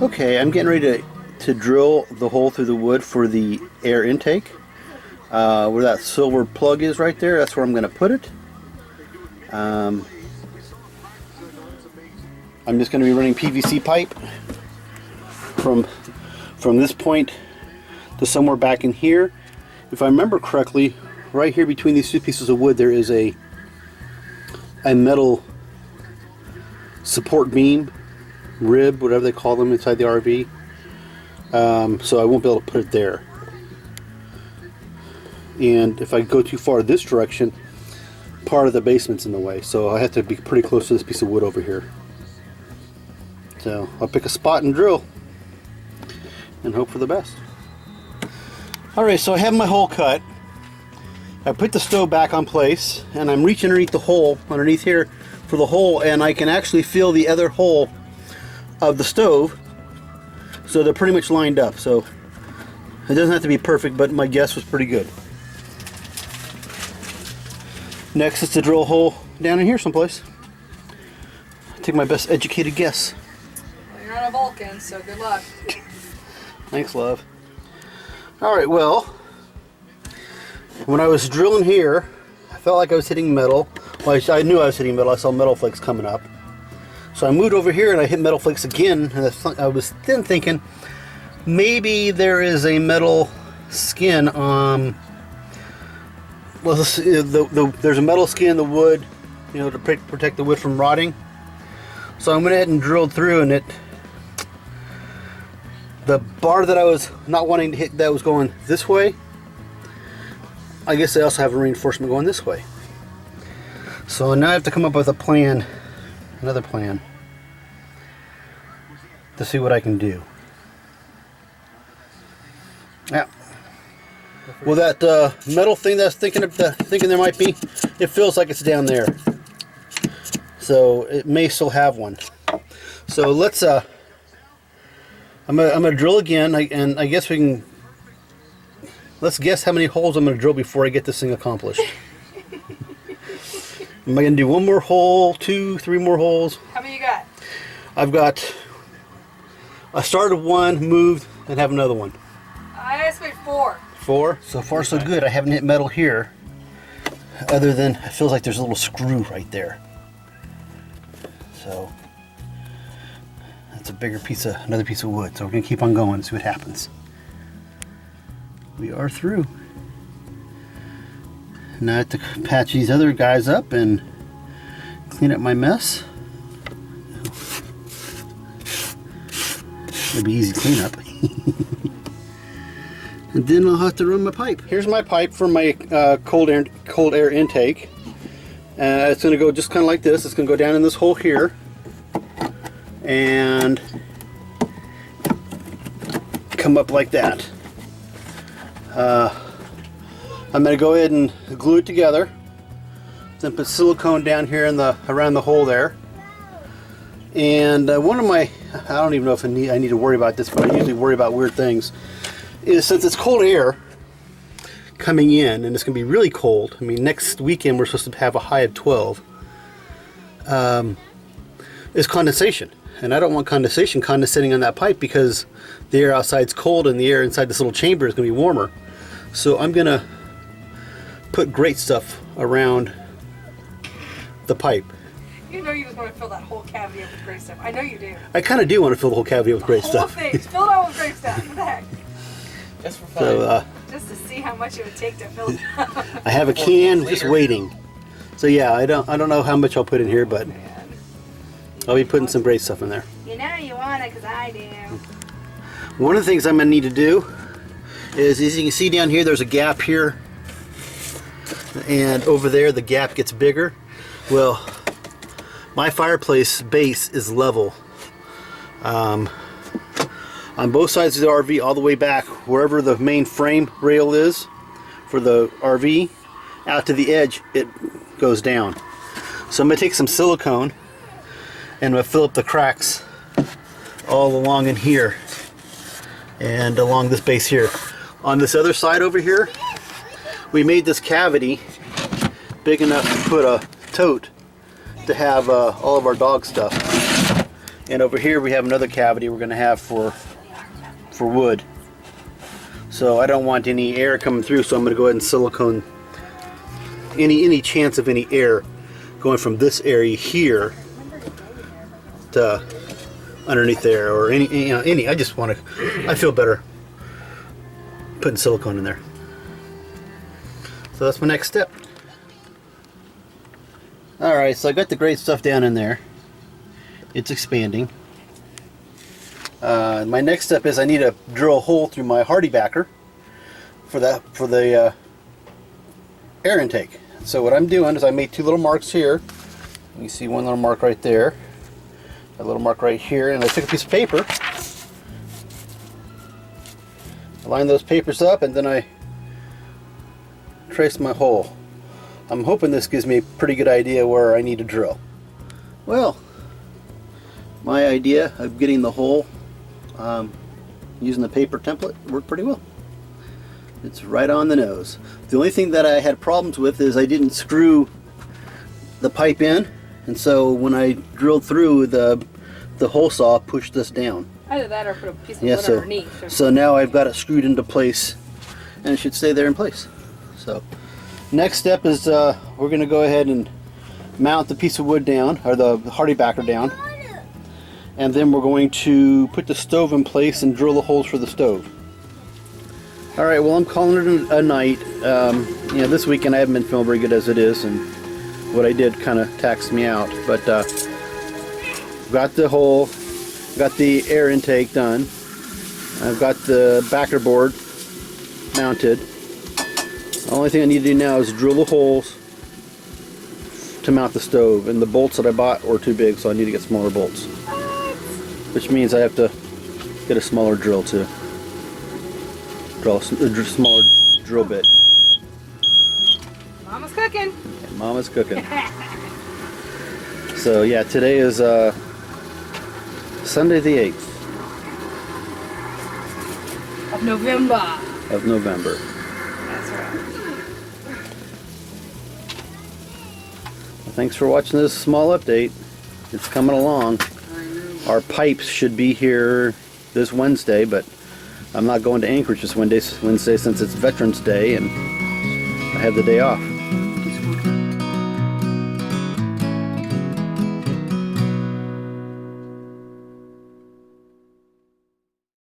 Okay, I'm getting ready to drill the hole through the wood for the air intake. Where that silver plug is right there, that's where I'm going to put it. I'm just going to be running PVC pipe from this point to somewhere back in here. If I remember correctly, right here between these two pieces of wood there is a metal support beam, rib, whatever they call them inside the RV. So I won't be able to put it there. And if I go too far this direction, part of the basement's in the way, so I have to be pretty close to this piece of wood over here. So I'll pick a spot and drill and hope for the best. Alright, so I have my hole cut. I put the stove back on place and I'm reaching underneath the hole, underneath here for the hole, and I can actually feel the other hole of the stove, so they're pretty much lined up. So it doesn't have to be perfect, but my guess was pretty good. Next is to drill a hole down in here someplace. Take my best educated guess. Well, you're on a Vulcan, so good luck. Thanks, love. Alright, well, when I was drilling here, I felt like I was hitting metal. Well, I knew I was hitting metal. I saw metal flakes coming up. So I moved over here and I hit metal flakes again, and I was then thinking maybe there is a metal skin on. Well, there's a metal skin in the wood, you know, to protect the wood from rotting. So I went ahead and drilled through, and the bar that I was not wanting to hit, that was going this way, I guess I also have a reinforcement going this way. So now I have to come up with a plan, another plan, to see what I can do. Yeah. Well, that metal thing that I was thinking there might be, it feels like it's down there. So it may still have one. So let's I'm gonna drill again, and I guess we can. Let's guess how many holes I'm gonna drill before I get this thing accomplished. Am I gonna do one more hole, 2, 3 more holes? How many you got? I started one, moved, and have another one. I estimate 4. 4? So far so good. I haven't hit metal here, other than it feels like there's a little screw right there. So that's a bigger another piece of wood. So we're gonna keep on going and see what happens. We are through. Now I have to patch these other guys up and clean up my mess. It'll be easy cleanup. And then I'll have to run my pipe. Here's my pipe for my cold air intake. It's going to go just kind of like this. It's going to go down in this hole here, and come up like that. I'm going to go ahead and glue it together. Then put silicone down here around the hole there. And one of my, I don't even know if I need to worry about this, but I usually worry about weird things, is since it's cold air coming in, and it's going to be really cold. I mean, next weekend we're supposed to have a high of 12. Is condensation. And I don't want condensation condensating on that pipe, because the air outside's cold and the air inside this little chamber is going to be warmer. So I'm going to put great stuff around the pipe. You know you just want to fill that whole cavity up with great stuff. I know you do. I kind of do want to fill the whole cavity up with great stuff. The whole thing. Fill it out with great stuff. What the heck? Just for fun. So, just to see how much it would take to fill it up. I have a can just waiting. So yeah, I don't know how much I'll put in here, but I'll be putting some great stuff in there. You know you want it, because I do. One of the things I'm going to need to do is, as you can see down here, there's a gap here, and over there the gap gets bigger. Well, my fireplace base is level. On both sides of the RV, all the way back, wherever the main frame rail is for the RV, out to the edge, it goes down. So I'm going to take some silicone and I'm going to fill up the cracks all along in here and along this base here. On this other side over here, we made this cavity big enough to put a tote to have all of our dog stuff. And over here we have another cavity we're going to have for wood. So I don't want any air coming through, so I'm going to go ahead and silicone any chance of any air going from this area here to underneath there, or any. I just want to. I feel better putting silicone in there. So that's my next step. All right, so I got the great stuff down in there. It's expanding. My next step is I need to drill a hole through my hardy backer for the air intake. So what I'm doing is I made two little marks here. You see one little mark right there, a little mark right here, and I took a piece of paper, I lined those papers up, and then I traced my hole. I'm hoping this gives me a pretty good idea where I need to drill. Well, my idea of getting the hole using the paper template worked pretty well. It's right on the nose. The only thing that I had problems with is I didn't screw the pipe in, and so when I drilled through, the hole saw pushed this down. Either that or put a piece of wood underneath. So now I've got it screwed into place, and it should stay there in place. So next step is we're going to go ahead and mount the piece of wood down, or the hardy backer down, and then we're going to put the stove in place and drill the holes for the stove. Alright, well, I'm calling it a night. This weekend I haven't been feeling very good as it is, and what I did kind of taxed me out. But got the hole, got the air intake done. I've got the backer board mounted. The only thing I need to do now is drill the holes to mount the stove, and the bolts that I bought were too big, so I need to get smaller bolts. Which means I have to get a smaller drill too. Draw a smaller drill bit. Mama's cooking. And Mama's cooking. So yeah, today is Sunday the 8th Of November. of November. That's right. Well, thanks for watching this small update. It's coming along. Our pipes should be here this Wednesday, but I'm not going to Anchorage this Wednesday since it's Veterans Day and I have the day off.